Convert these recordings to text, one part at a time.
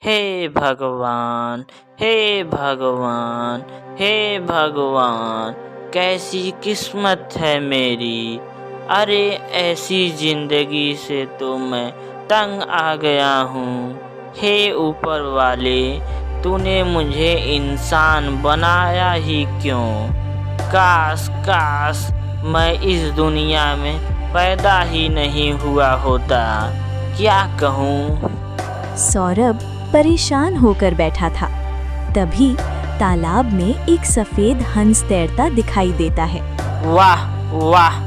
हे भगवान, हे भगवान, हे भगवान, कैसी किस्मत है मेरी। अरे ऐसी ज़िंदगी से तो मैं तंग आ गया हूँ। हे ऊपर वाले, तूने मुझे इंसान बनाया ही क्यों? काश काश मैं इस दुनिया में पैदा ही नहीं हुआ होता। क्या कहूँ? सौरभ परेशान होकर बैठा था। तभी तालाब में एक सफेद हंस तैरता दिखाई देता है। वाह वाह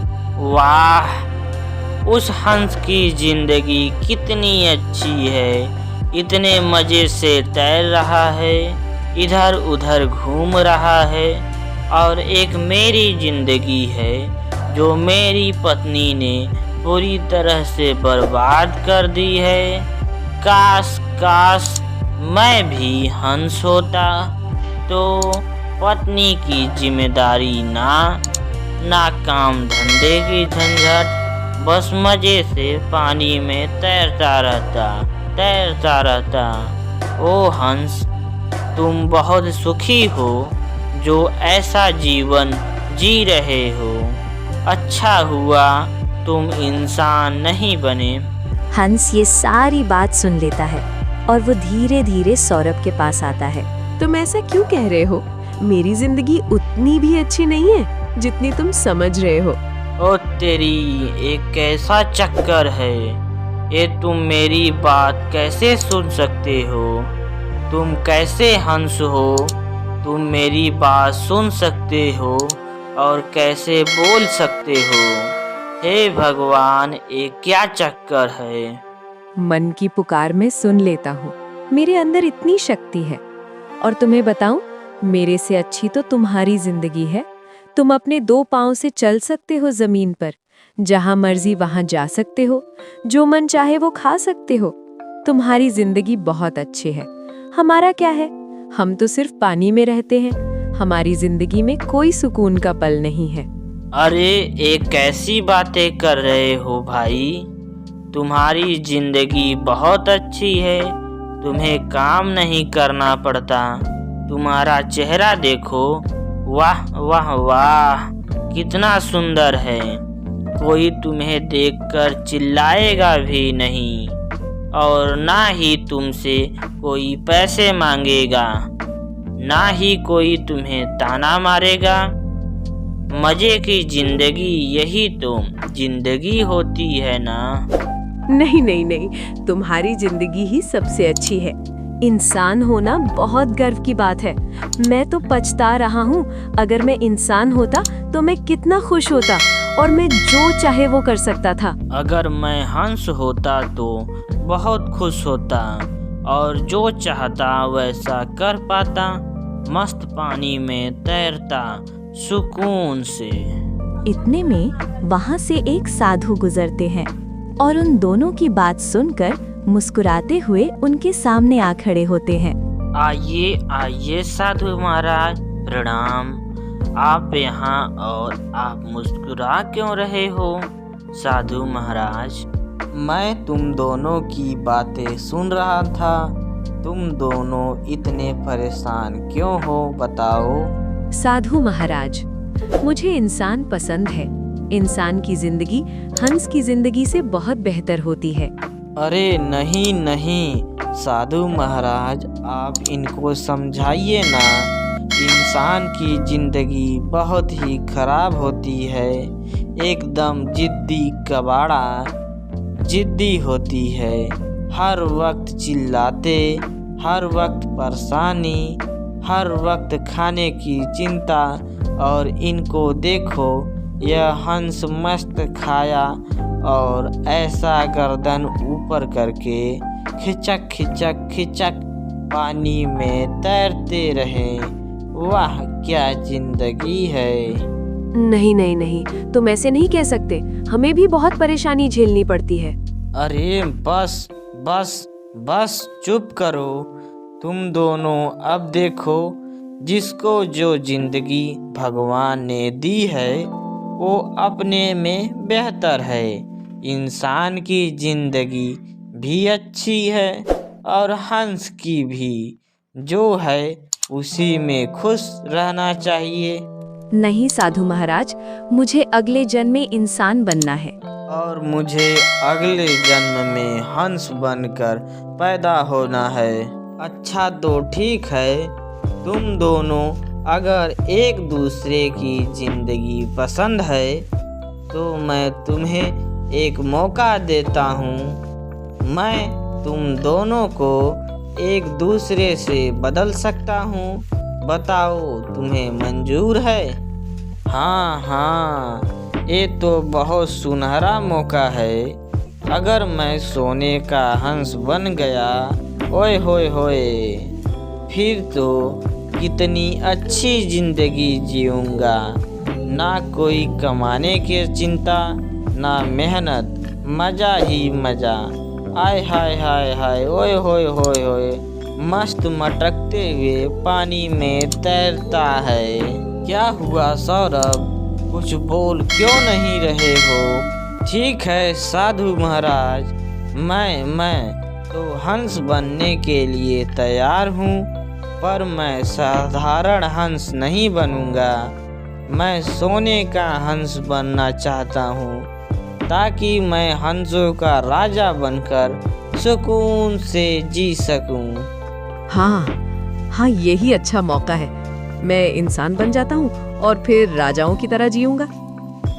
वाह! उस हंस की जिंदगी कितनी अच्छी है। इतने मजे से तैर रहा है, इधर उधर घूम रहा है। और एक मेरी जिंदगी है जो मेरी पत्नी ने पूरी तरह से बर्बाद कर दी है। काश काश मैं भी हंस होता तो पत्नी की जिम्मेदारी ना काम धंधे की झंझट, बस मजे से पानी में तैरता रहता। ओ हंस, तुम बहुत सुखी हो जो ऐसा जीवन जी रहे हो। अच्छा हुआ तुम इंसान नहीं बने। हंस ये सारी बात सुन लेता है और वो धीरे धीरे सौरभ के पास आता है। तुम ऐसा क्यों कह रहे हो? मेरी जिंदगी उतनी भी अच्छी नहीं है जितनी तुम समझ रहे हो। ओ तेरी, एक कैसा चक्कर है ये। तुम मेरी बात कैसे सुन सकते हो? तुम कैसे हंस हो? तुम मेरी बात सुन सकते हो और कैसे बोल सकते हो? हे भगवान, ये क्या चक्कर है? मन की पुकार में सुन लेता हूँ। मेरे अंदर इतनी शक्ति है। और तुम्हें बताऊं, मेरे से अच्छी तो तुम्हारी जिंदगी है। तुम अपने 2 पाँव से चल सकते हो जमीन पर, जहां मर्जी वहां जा सकते हो, जो मन चाहे वो खा सकते हो। तुम्हारी जिंदगी बहुत अच्छी है। हमारा क्या है? हम तो सिर्फ पानी में रहते हैं। हमारी जिंदगी में कोई सुकून का पल नहीं है। अरे ये कैसी बातें कर रहे हो भाई? तुम्हारी जिंदगी बहुत अच्छी है। तुम्हें काम नहीं करना पड़ता। तुम्हारा चेहरा देखो, वाह वाह वाह, कितना सुंदर है। कोई तुम्हें देखकर चिल्लाएगा भी नहीं और ना ही तुमसे कोई पैसे मांगेगा, ना ही कोई तुम्हें ताना मारेगा। मजे की जिंदगी यही तो जिंदगी होती है ना। नहीं नहीं नहीं, तुम्हारी जिंदगी ही सबसे अच्छी है। इंसान होना बहुत गर्व की बात है। मैं तो पछता रहा हूँ। अगर मैं इंसान होता तो मैं कितना खुश होता और मैं जो चाहे वो कर सकता था। अगर मैं हंस होता तो बहुत खुश होता और जो चाहता वैसा कर पाता। मस्त पानी में तैरता सुकून से। इतने में वहां से एक साधु गुजरते हैं और उन दोनों की बात सुनकर मुस्कुराते हुए उनके सामने आ खड़े होते हैं। आइए आइए साधु महाराज, प्रणाम। आप यहाँ और आप मुस्कुरा क्यों रहे हो? साधु महाराज, मैं तुम दोनों की बातें सुन रहा था। तुम दोनों इतने परेशान क्यों हो, बताओ। साधु महाराज, मुझे इंसान पसंद है। इंसान की जिंदगी हंस की जिंदगी से बहुत बेहतर होती है। अरे नहीं नहीं साधु महाराज, आप इनको समझाइए ना। इंसान की जिंदगी बहुत ही खराब होती है। एकदम जिद्दी कबाड़ा, जिद्दी होती है। हर वक्त चिल्लाते, हर वक्त परेशानी, हर वक्त खाने की चिंता। और इनको देखो, यह हंस मस्त खाया और ऐसा गर्दन ऊपर करके खिचक खिचक खिचक पानी में तैरते रहे। वाह क्या जिंदगी है। नहीं नहीं नहीं, तुम ऐसे नहीं कह सकते। हमें भी बहुत परेशानी झेलनी पड़ती है। अरे बस बस बस चुप करो। तुम दोनों अब देखो, जिसको जो जिंदगी भगवान ने दी है वो अपने में बेहतर है। इंसान की जिंदगी भी अच्छी है और हंस की भी। जो है उसी में खुश रहना चाहिए। नहीं साधु महाराज, मुझे अगले जन्म में इंसान बनना है। और मुझे अगले जन्म में हंस बनकर पैदा होना है। अच्छा तो ठीक है, तुम दोनों अगर एक दूसरे की जिंदगी पसंद है तो मैं तुम्हें एक मौका देता हूँ। मैं तुम दोनों को एक दूसरे से बदल सकता हूँ। बताओ, तुम्हें मंजूर है? हाँ हाँ, ये तो बहुत सुनहरा मौका है। अगर मैं सोने का हंस बन गया, ओए होए होए, फिर तो कितनी अच्छी जिंदगी जीऊंगा। ना कोई कमाने की चिंता, ना मेहनत, मजा ही मजा। आय हाय हाय हाय, ओए होए होए होए, मस्त मटकते हुए पानी में तैरता है। क्या हुआ सौरभ, कुछ बोल क्यों नहीं रहे हो? ठीक है साधु महाराज, मैं तो हंस बनने के लिए तैयार हूँ, पर मैं साधारण हंस नहीं बनूंगा। मैं सोने का हंस बनना चाहता हूँ, ताकि मैं हंसों का राजा बनकर सुकून से जी सकूं। हाँ, यही अच्छा मौका है। मैं इंसान बन जाता हूँ और फिर राजाओं की तरह जीऊंगा।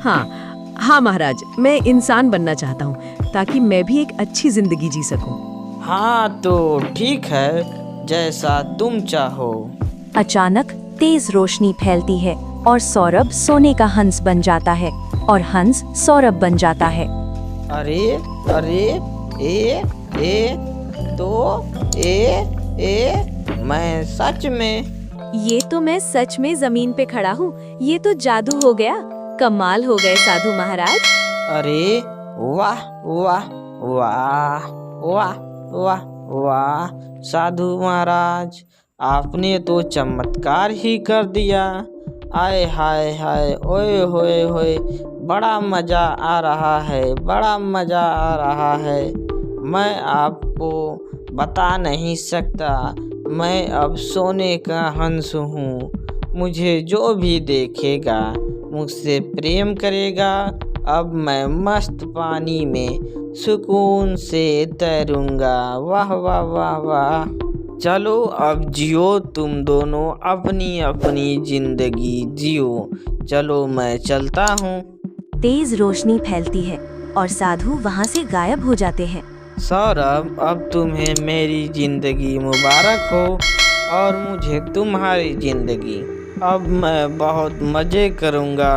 हाँ महाराज, मैं इंसान बनना चाहता हूँ ताकि मैं भी एक अच्छी जिंदगी जी सकूं। हाँ तो ठीक है, जैसा तुम चाहो। अचानक तेज रोशनी फैलती है और सौरभ सोने का हंस बन जाता है और हंस सौरभ बन जाता है। अरे अरे, मैं सच में। ये तो मैं सच में जमीन पे खड़ा हूँ। ये तो जादू हो गया। कमाल हो गए साधु महाराज। अरे वाह वाह वाह वाह वाह वाह, साधु महाराज, आपने तो चमत्कार ही कर दिया। आय हाय हाय, ओए होए होए, बड़ा मजा आ रहा है, बड़ा मजा आ रहा है। मैं आपको बता नहीं सकता, मैं अब सोने का हंस हूँ। मुझे जो भी देखेगा मुझसे प्रेम करेगा। अब मैं मस्त पानी में सुकून से तैरूंगा। वाह वाह वाह वाह। चलो अब जियो, तुम दोनों अपनी अपनी जिंदगी जियो। चलो मैं चलता हूँ। तेज रोशनी फैलती है और साधु वहाँ से गायब हो जाते हैं। सौरभ, अब तुम्हें मेरी जिंदगी मुबारक हो और मुझे तुम्हारी जिंदगी। अब मैं बहुत मज़े करूँगा।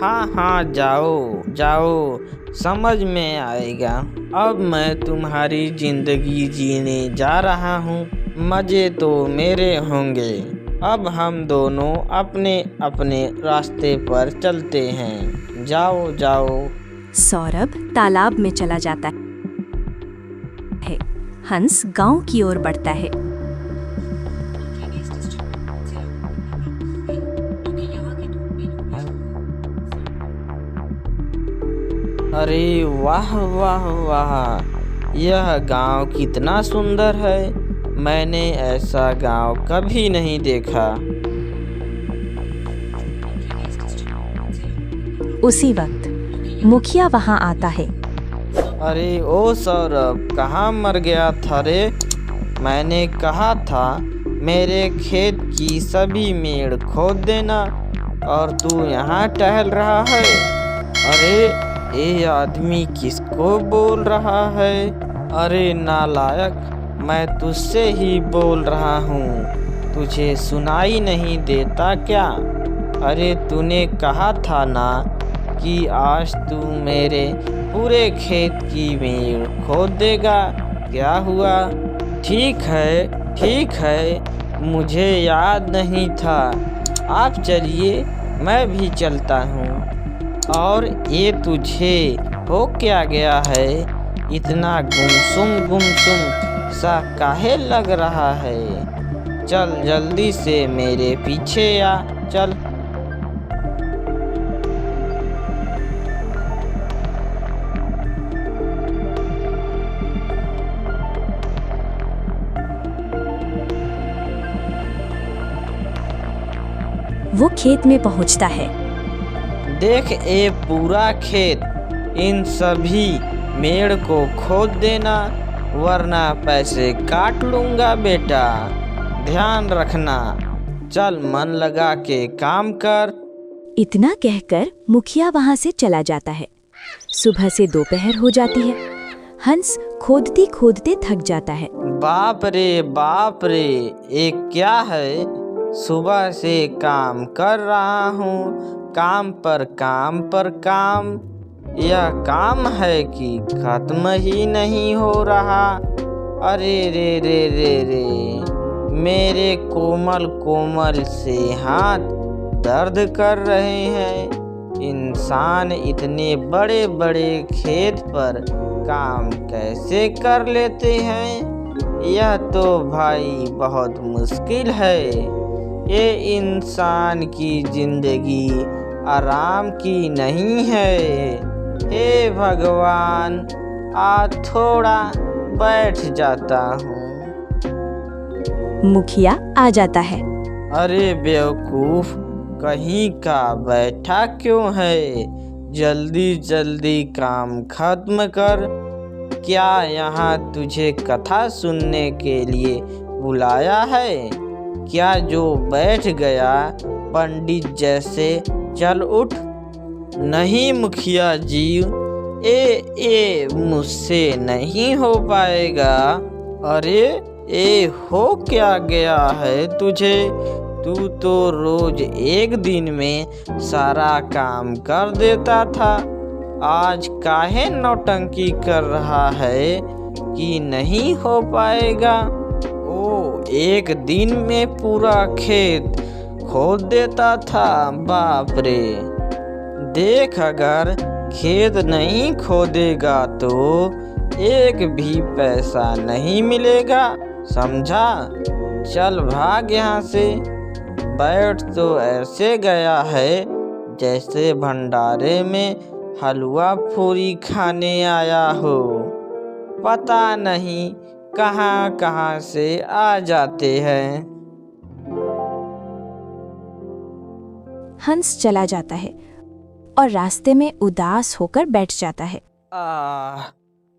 हाँ, जाओ जाओ, समझ में आएगा। अब मैं तुम्हारी जिंदगी जीने जा रहा हूँ। मज़े तो मेरे होंगे। अब हम दोनों अपने अपने रास्ते पर चलते हैं। जाओ जाओ। सौरभ तालाब में चला जाता है। हंस गांव की ओर बढ़ता है। अरे वाह वाह वाह, यह गांव कितना सुंदर है। मैंने ऐसा गांव कभी नहीं देखा। उसी वक्त मुखिया वहां आता है। अरे ओ सौरभ, कहाँ मर गया था रे? मैंने कहा था मेरे खेत की सभी मेड़ खोद देना, और तू यहाँ टहल रहा है। अरे ये आदमी किसको बोल रहा है? अरे नालायक, मैं तुझसे ही बोल रहा हूँ, तुझे सुनाई नहीं देता क्या? अरे तूने कहा था ना कि आज तू मेरे पूरे खेत की मेड़ खोद देगा। क्या हुआ? ठीक है, मुझे याद नहीं था। आप चलिए, मैं भी चलता हूँ। और ये तुझे हो क्या गया है? इतना गुमसुम सा काहे लग रहा है? चल जल्दी से मेरे पीछे आ, चल। वो खेत में पहुंचता है। देख ये पूरा खेत, इन सभी मेड़ को खोद देना वरना पैसे काट लूंगा बेटा, ध्यान रखना। चल मन लगा के काम कर। इतना कहकर मुखिया वहां से चला जाता है। सुबह से दोपहर हो जाती है। हंस खोदते खोदते थक जाता है। बाप रे, ये क्या है? सुबह से काम कर रहा हूँ, काम पर काम। यह काम है कि खत्म ही नहीं हो रहा। अरे रे, मेरे कोमल से हाथ दर्द कर रहे हैं। इंसान इतने बड़े बड़े खेत पर काम कैसे कर लेते हैं? यह तो भाई बहुत मुश्किल है। ये इंसान की जिंदगी आराम की नहीं है। हे भगवान, आज थोड़ा बैठ जाता हूँ। मुखिया आ जाता है। अरे बेवकूफ, कहीं का बैठा क्यों है? जल्दी काम खत्म कर। क्या यहाँ तुझे कथा सुनने के लिए बुलाया है? क्या जो बैठ गया पंडित जैसे चल उठ? नहीं मुखिया जी, ये मुझसे नहीं हो पाएगा। अरे ये हो क्या गया है तुझे? तू तो रोज एक दिन में सारा काम कर देता था। आज काहे नौटंकी कर रहा है कि नहीं हो पाएगा? ओ, एक दिन में पूरा खेत खोद देता था। बाप रे, देख अगर खेत नहीं खोदेगा तो एक भी पैसा नहीं मिलेगा, समझा? चल भाग यहाँ से। बैठ तो ऐसे गया है जैसे भंडारे में हलवा पूरी खाने आया हो। पता नहीं कहाँ से आ जाते हैं। हंस चला जाता है और रास्ते में उदास होकर बैठ जाता है।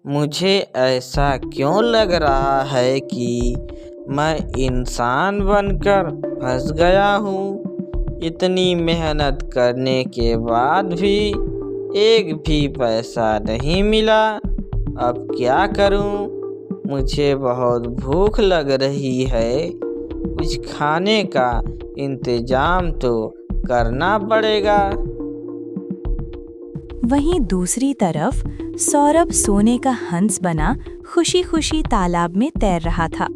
मुझे ऐसा क्यों लग रहा है कि मैं इंसान बनकर फंस गया हूँ। इतनी मेहनत करने के बाद भी एक भी पैसा नहीं मिला। अब क्या करूँ? मुझे बहुत भूख लग रही है। कुछ खाने का इंतजाम तो करना पड़ेगा। वहीं दूसरी तरफ सौरभ सोने का हंस बना खुशी खुशी तालाब में तैर रहा था।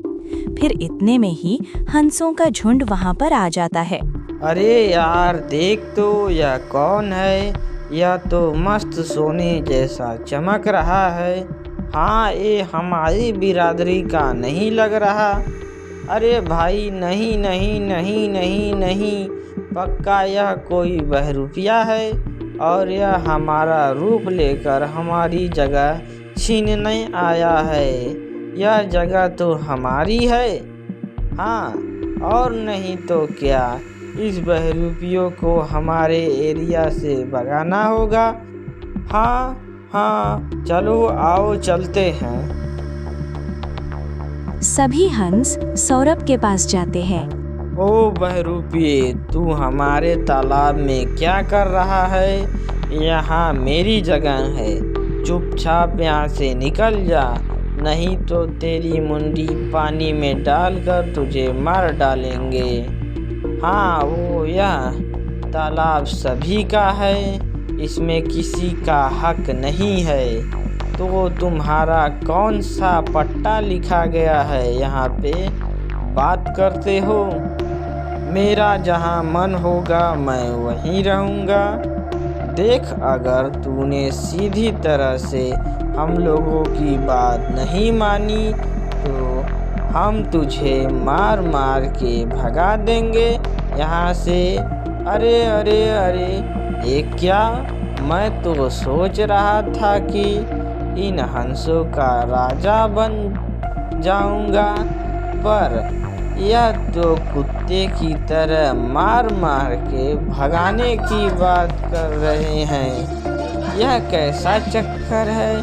फिर इतने में ही हंसों का झुंड वहां पर आ जाता है। अरे यार देख तो, यह कौन है? यह तो मस्त सोने जैसा चमक रहा है। हाँ, ये हमारी बिरादरी का नहीं लग रहा। अरे भाई नहीं, पक्का यह कोई बहरूपिया है और यह हमारा रूप लेकर हमारी जगह छीनने आया है। यह जगह तो हमारी है। हाँ, और नहीं तो क्या, इस बहरूपियों को हमारे एरिया से भगाना होगा। हाँ, चलो आओ चलते हैं। सभी हंस सौरभ के पास जाते हैं। ओ बहरूपिये, तू हमारे तालाब में क्या कर रहा है? यहाँ मेरी जगह है। चुपचाप यहाँ से निकल जा, नहीं तो तेरी मुंडी पानी में डालकर तुझे मार डालेंगे। हाँ, वो यह तालाब सभी का है, इसमें किसी का हक नहीं है। तो तुम्हारा कौन सा पट्टा लिखा गया है यहाँ पे बात करते हो? मेरा जहाँ मन होगा मैं वहीं रहूँगा। देख, अगर तूने सीधी तरह से हम लोगों की बात नहीं मानी तो हम तुझे मार मार के भगा देंगे यहाँ से। अरे ये क्या? मैं तो सोच रहा था कि इन हंसों का राजा बन जाऊंगा, पर यह तो कुत्ते की तरह मार मार के भगाने की बात कर रहे हैं। यह कैसा चक्कर है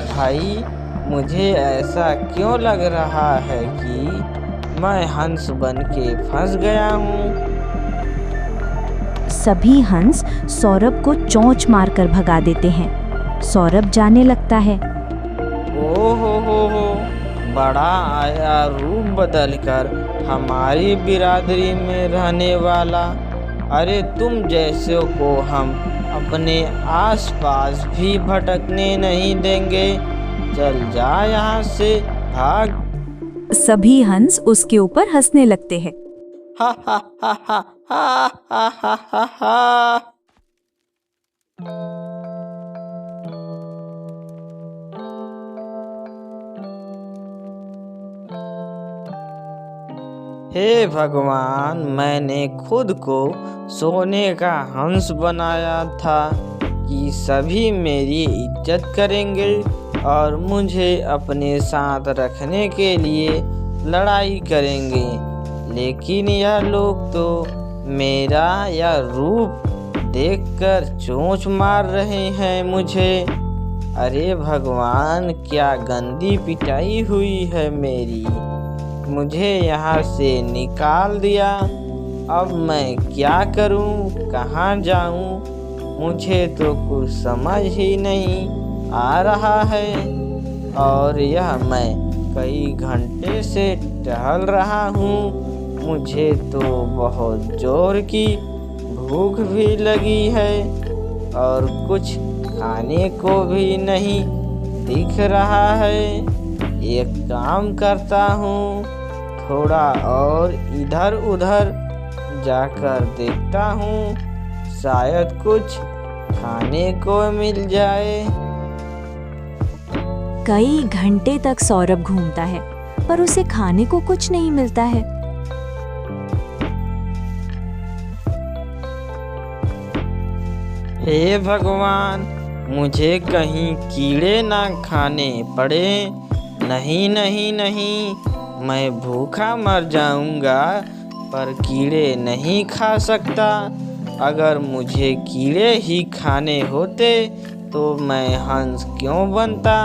भाई? मुझे ऐसा क्यों लग रहा है कि मैं हंस बन के फंस गया हूँ। सभी हंस सौरभ को चोंच मारकर भगा देते हैं। सौरभ जाने लगता है। ओ हो, बड़ा आया रूप बदलकर हमारी बिरादरी में रहने वाला। अरे तुम जैसे को हम अपने आसपास भी भटकने नहीं देंगे। चल जा यहाँ से, भाग। सभी हंस उसके ऊपर हंसने लगते हैं। हा हा हा हा हा हा हा हा हा। हे भगवान, मैंने खुद को सोने का हंस बनाया था कि सभी मेरी इज्जत करेंगे और मुझे अपने साथ रखने के लिए लड़ाई करेंगे। लेकिन यह लोग तो मेरा यह रूप देखकर चोंच मार रहे हैं मुझे। अरे भगवान, क्या गंदी पिटाई हुई है मेरी। मुझे यहाँ से निकाल दिया। अब मैं क्या करूँ, कहाँ जाऊँ? मुझे तो कुछ समझ ही नहीं आ रहा है। और यह मैं कई घंटे से टहल रहा हूँ। मुझे तो बहुत जोर की भूख भी लगी है और कुछ खाने को भी नहीं दिख रहा है। एक काम करता हूँ, थोड़ा और इधर उधर जाकर देखता हूँ, शायद कुछ खाने को मिल जाए। कई घंटे तक सौरभ घूमता है पर उसे खाने को कुछ नहीं मिलता है। हे भगवान, मुझे कहीं कीड़े ना खाने पड़े। नहीं नहीं नहीं, मैं भूखा मर जाऊंगा पर कीड़े नहीं खा सकता। अगर मुझे कीड़े ही खाने होते तो मैं हंस क्यों बनता।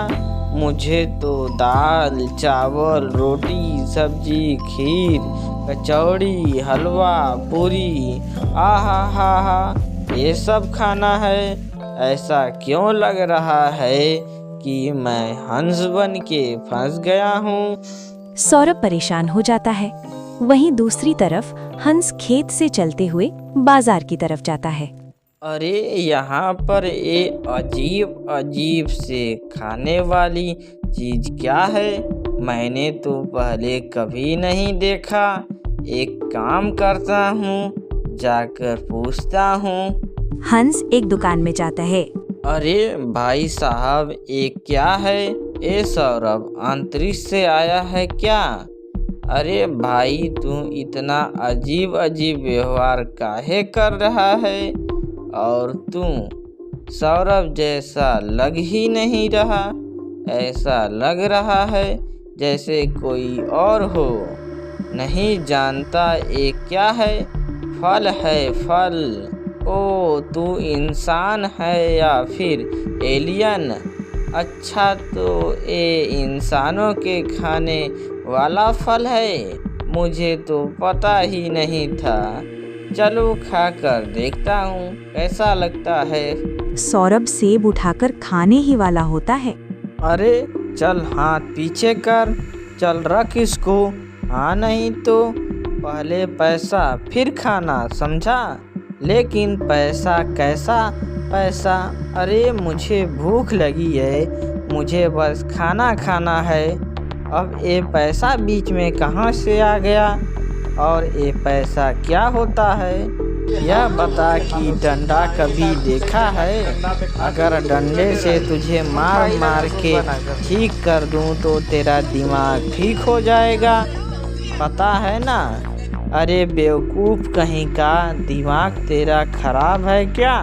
मुझे तो दाल चावल रोटी सब्जी खीर कचौड़ी हलवा पूरी आहा हा हा ये सब खाना है। ऐसा क्यों लग रहा है कि मैं हंस बन के फंस गया हूँ। सौरभ परेशान हो जाता है। वहीं दूसरी तरफ हंस खेत से चलते हुए बाजार की तरफ जाता है। अरे यहाँ पर ये अजीब अजीब से खाने वाली चीज क्या है? मैंने तो पहले कभी नहीं देखा। एक काम करता हूँ, जाकर पूछता हूँ। हंस एक दुकान में जाता है। अरे भाई साहब, ये क्या है? ये सौरभ अंतरिक्ष से आया है क्या? अरे भाई, तू इतना अजीब अजीब व्यवहार काहे कर रहा है? और तू सौरभ जैसा लग ही नहीं रहा। ऐसा लग रहा है जैसे कोई और हो। नहीं जानता ये क्या है? फल है फल। ओ, तू इंसान है या फिर एलियन? अच्छा, तो ये इंसानों के खाने वाला फल है। मुझे तो पता ही नहीं था। चलो खाकर देखता हूँ कैसा लगता है। सौरभ सेब उठाकर खाने ही वाला होता है। अरे चल, हाथ पीछे कर। चल रख इसको। हाँ, नहीं तो पहले पैसा फिर खाना, समझा? लेकिन पैसा कैसा पैसा? अरे मुझे भूख लगी है, मुझे बस खाना खाना है। अब ये पैसा बीच में कहाँ से आ गया? और ये पैसा क्या होता है? यह बता कि डंडा कभी देखा है? अगर डंडे से तुझे मार मार के ठीक कर दूं तो तेरा दिमाग ठीक हो जाएगा, पता है ना? अरे बेवकूफ़ कहीं का, दिमाग तेरा खराब है क्या?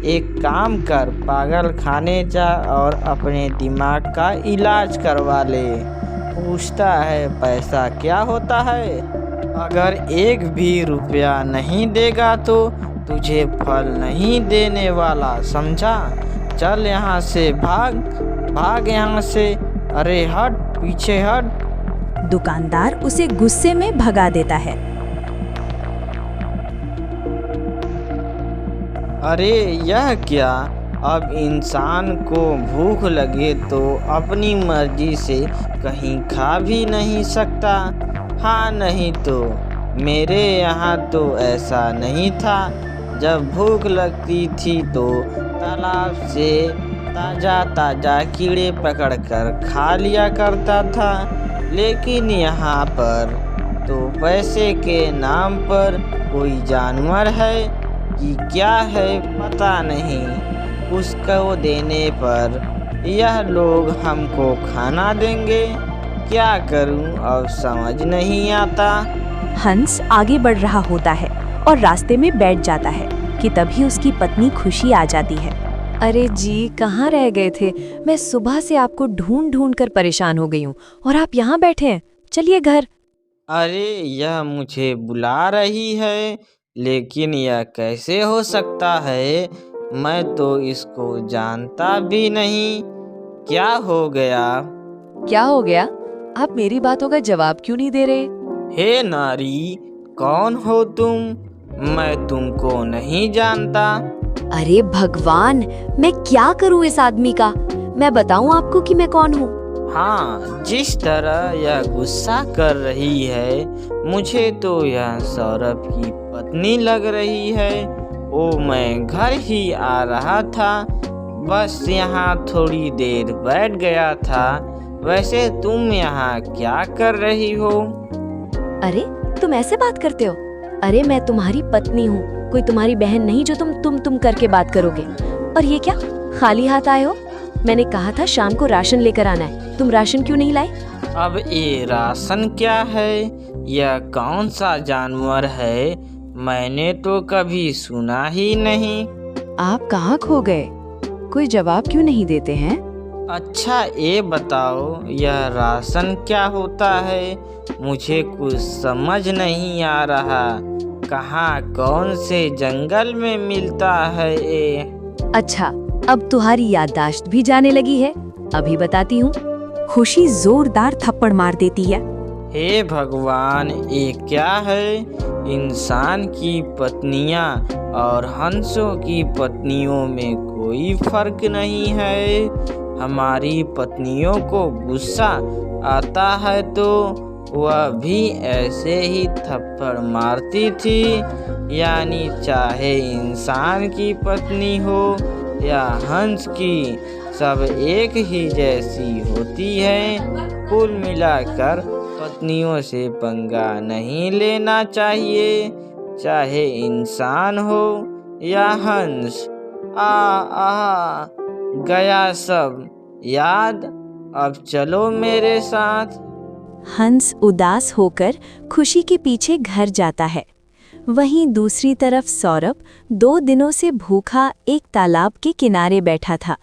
एक काम कर, पागल खाने जा और अपने दिमाग का इलाज करवा ले। पूछता है पैसा क्या होता है? अगर एक भी रुपया नहीं देगा तो तुझे फल नहीं देने वाला, समझा? चल यहाँ से, भाग भाग यहाँ से। अरे हट, पीछे हट। दुकानदार उसे गुस्से में भगा देता है। अरे यह क्या? अब इंसान को भूख लगे तो अपनी मर्जी से कहीं खा भी नहीं सकता। हाँ, नहीं तो मेरे यहाँ तो ऐसा नहीं था। जब भूख लगती थी तो तालाब से ताज़ा ताज़ा कीड़े पकड़कर खा लिया करता था। लेकिन यहाँ पर तो पैसे के नाम पर कोई जानवर है कि क्या है पता नहीं, उसको देने पर यह लोग हमको खाना देंगे। क्या करूं अब समझ नहीं आता। हंस आगे बढ़ रहा होता है और रास्ते में बैठ जाता है कि तभी उसकी पत्नी खुशी आ जाती है। अरे जी, कहाँ रह गए थे? मैं सुबह से आपको ढूंढ ढूंढ कर परेशान हो गई हूँ और आप यहाँ बैठे हैं। चलिए घर। अरे यह मुझे बुला रही है, लेकिन यह कैसे हो सकता है? मैं तो इसको जानता भी नहीं। क्या हो गया? क्या हो गया? आप मेरी बातों का जवाब क्यों नहीं दे रहे? हे नारी, कौन हो तुम? मैं तुमको नहीं जानता। अरे भगवान, मैं क्या करूं इस आदमी का? मैं बताऊं आपको कि मैं कौन हूँ? हाँ, जिस तरह यह गुस्सा कर रही है, मुझे तो यह सौरभ की पत्नी लग रही है। ओ, मैं घर ही आ रहा था, बस यहाँ थोड़ी देर बैठ गया था। वैसे तुम यहाँ क्या कर रही हो? अरे तुम ऐसे बात करते हो? अरे मैं तुम्हारी पत्नी हूँ, कोई तुम्हारी बहन नहीं जो तुम करके बात करोगे। और ये क्या, खाली हाथ आए हो? मैंने कहा था शाम को राशन लेकर आना है, तुम राशन क्यों नहीं लाए? अब ये राशन क्या है? यह कौन सा जानवर है? मैंने तो कभी सुना ही नहीं। आप कहाँ खो गए? कोई जवाब क्यों नहीं देते हैं? अच्छा ये बताओ, यह राशन क्या होता है? मुझे कुछ समझ नहीं आ रहा। कहाँ, कौन से जंगल में मिलता है ये? अच्छा, अब तुम्हारी याददाश्त भी जाने लगी है। अभी बताती हूँ। खुशी जोरदार थप्पड़ मार देती है। हे भगवान, ये क्या है? इंसान की पत्नियां और हंसों की पत्नियों में कोई फर्क नहीं है। हमारी पत्नियों को गुस्सा आता है तो वह भी ऐसे ही थप्पड़ मारती थी। यानी चाहे इंसान की पत्नी हो या हंस की, सब एक ही जैसी होती है। कुल मिलाकर पत्नियों से पंगा नहीं लेना चाहिए, चाहे इंसान हो या हंस। गया सब याद। अब चलो मेरे साथ। हंस उदास होकर खुशी के पीछे घर जाता है। वहीं दूसरी तरफ सौरभ 2 दिनों से भूखा एक तालाब के किनारे बैठा था।